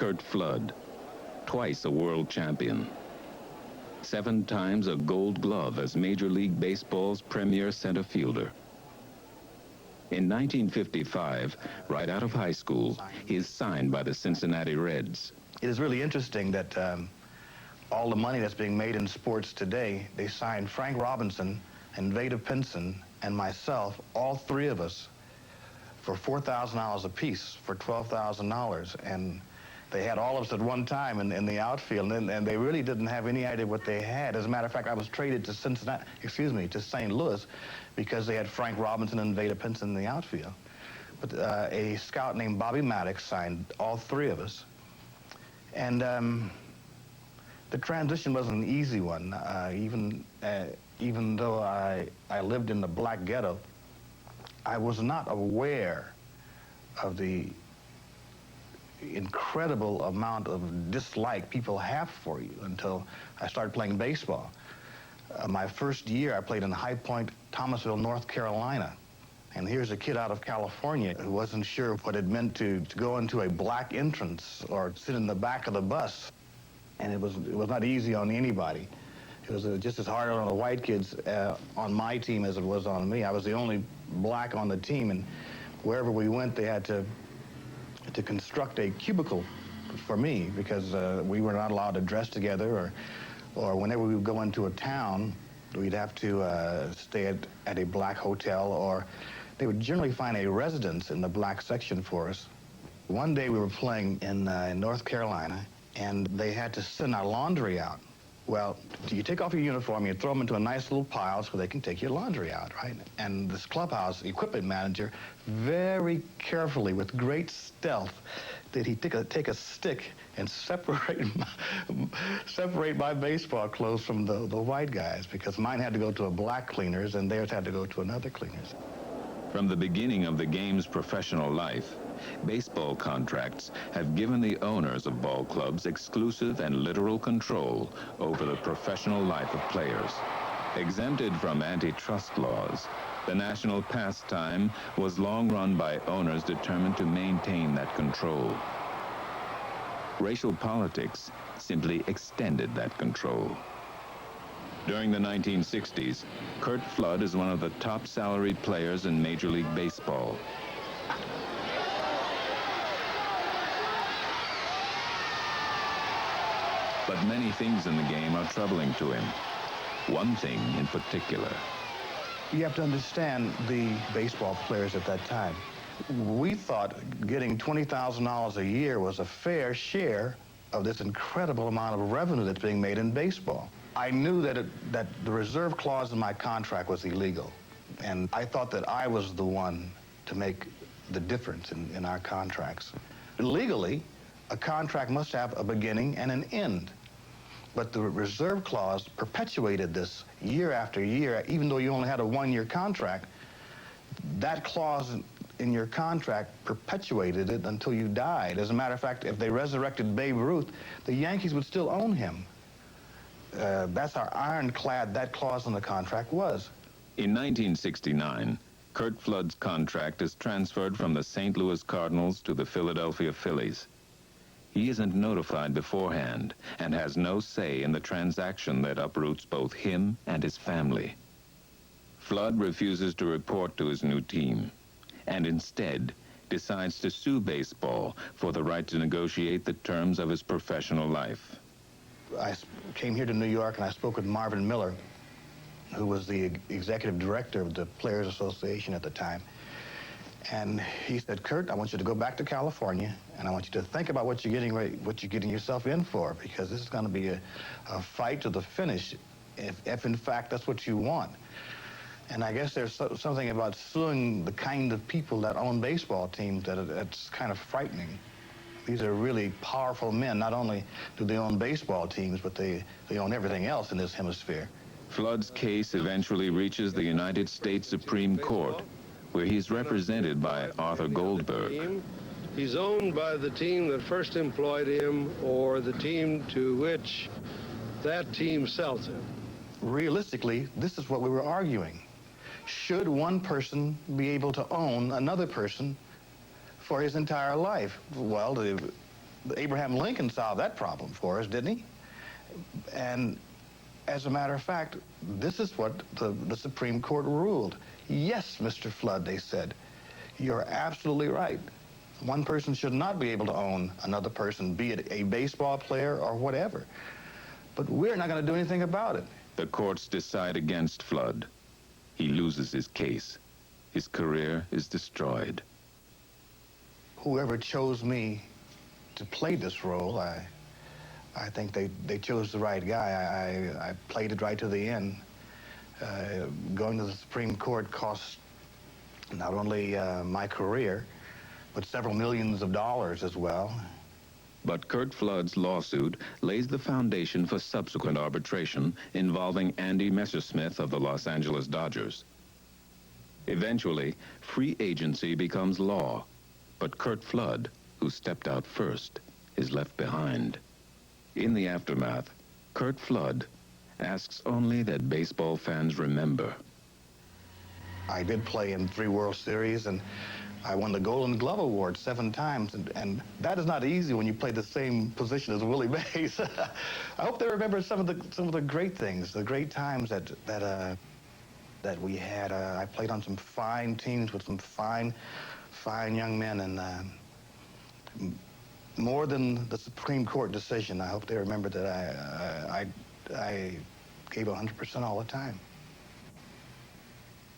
Curt Flood, twice a world champion. 7 times a Gold Glove as Major League Baseball's premier center fielder. In 1955, right out of high school, he is signed by the Cincinnati Reds. It is really interesting that all the money that's being made in sports today, they signed Frank Robinson and Vada Pinson and myself, all 3 of us, for $4,000 apiece for $12,000. And they had all of us at one time in the outfield, and they really didn't have any idea what they had. As a matter of fact, I was traded to to St. Louis because they had Frank Robinson and Vada Pinson in the outfield. But a scout named Bobby Maddox signed all 3 of us. And the transition wasn't an easy one. Even though I lived in the black ghetto, I was not aware of the incredible amount of dislike people have for you until I started playing baseball. My first year, I played in High Point, Thomasville, North Carolina. And here's a kid out of California who wasn't sure what it meant to go into a black entrance or sit in the back of the bus. And it was not easy on anybody. It was just as hard on the white kids on my team as it was on me. I was the only black on the team, and wherever we went, they had to construct a cubicle for me because we were not allowed to dress together, or whenever we would go into a town, we'd have to stay at a black hotel, or they would generally find a residence in the black section for us. One day we were playing in North Carolina, and they had to send our laundry out. Well, you take off your uniform, you throw them into a nice little pile so they can take your laundry out, right? And this clubhouse equipment manager, very carefully, with great stealth, did he take a stick and separate my baseball clothes from the white guys, because mine had to go to a black cleaners and theirs had to go to another cleaners. From the beginning of the game's professional life, baseball contracts have given the owners of ball clubs exclusive and literal control over the professional life of players. Exempted from antitrust laws, the national pastime was long run by owners determined to maintain that control. Racial politics simply extended that control. During the 1960s, Curt Flood is one of the top salaried players in Major League Baseball. But many things in the game are troubling to him. One thing in particular. You have to understand the baseball players at that time. We thought getting $20,000 a year was a fair share of this incredible amount of revenue that's being made in baseball. I knew that the reserve clause in my contract was illegal, and I thought that I was the one to make the difference in our contracts. Legally, a contract must have a beginning and an end. But the reserve clause perpetuated this year after year, even though you only had a 1-year contract. That clause in your contract perpetuated it until you died. As a matter of fact, if they resurrected Babe Ruth, the Yankees would still own him. That's how ironclad that clause in the contract was. In 1969, Curt Flood's contract is transferred from the St. Louis Cardinals to the Philadelphia Phillies. He isn't notified beforehand and has no say in the transaction that uproots both him and his family. Flood refuses to report to his new team and instead decides to sue baseball for the right to negotiate the terms of his professional life. I came here to New York and I spoke with Marvin Miller, who was the executive director of the Players Association at the time. And he said, Curt, I want you to go back to California, and I want you to think about what you're getting yourself in for, because this is going to be a fight to the finish, if in fact that's what you want. And I guess there's something about suing the kind of people that own baseball teams that's kind of frightening. These are really powerful men. Not only do they own baseball teams, but they own everything else in this hemisphere. Flood's case eventually reaches the United States Supreme Court, where he's represented by Arthur Goldberg. He's owned by the team that first employed him or the team to which that team sells him. Realistically, this is what we were arguing. Should one person be able to own another person for his entire life? Well, Abraham Lincoln solved that problem for us, didn't he? And as a matter of fact, this is what the Supreme Court ruled. Yes, Mr. Flood, they said, you're absolutely right. One person should not be able to own another person, be it a baseball player or whatever. But we're not going to do anything about it. The courts decide against Flood. He loses his case. His career is destroyed. Whoever chose me to play this role, I think they chose the right guy. I played it right to the end. Going to the Supreme Court cost not only my career, but several millions of dollars as well. But Curt Flood's lawsuit lays the foundation for subsequent arbitration involving Andy Messersmith of the Los Angeles Dodgers. Eventually, free agency becomes law, but Curt Flood, who stepped out first, is left behind. In the aftermath, Curt Flood asks only that baseball fans remember. I did play in 3 World Series, and I won the Golden Glove Award 7 times, and that is not easy when you play the same position as Willie Mays. I hope they remember some of the great things, the great times that we had. I played on some fine teams with some fine young men, and more than the Supreme Court decision, I hope they remember that I gave 100% all the time.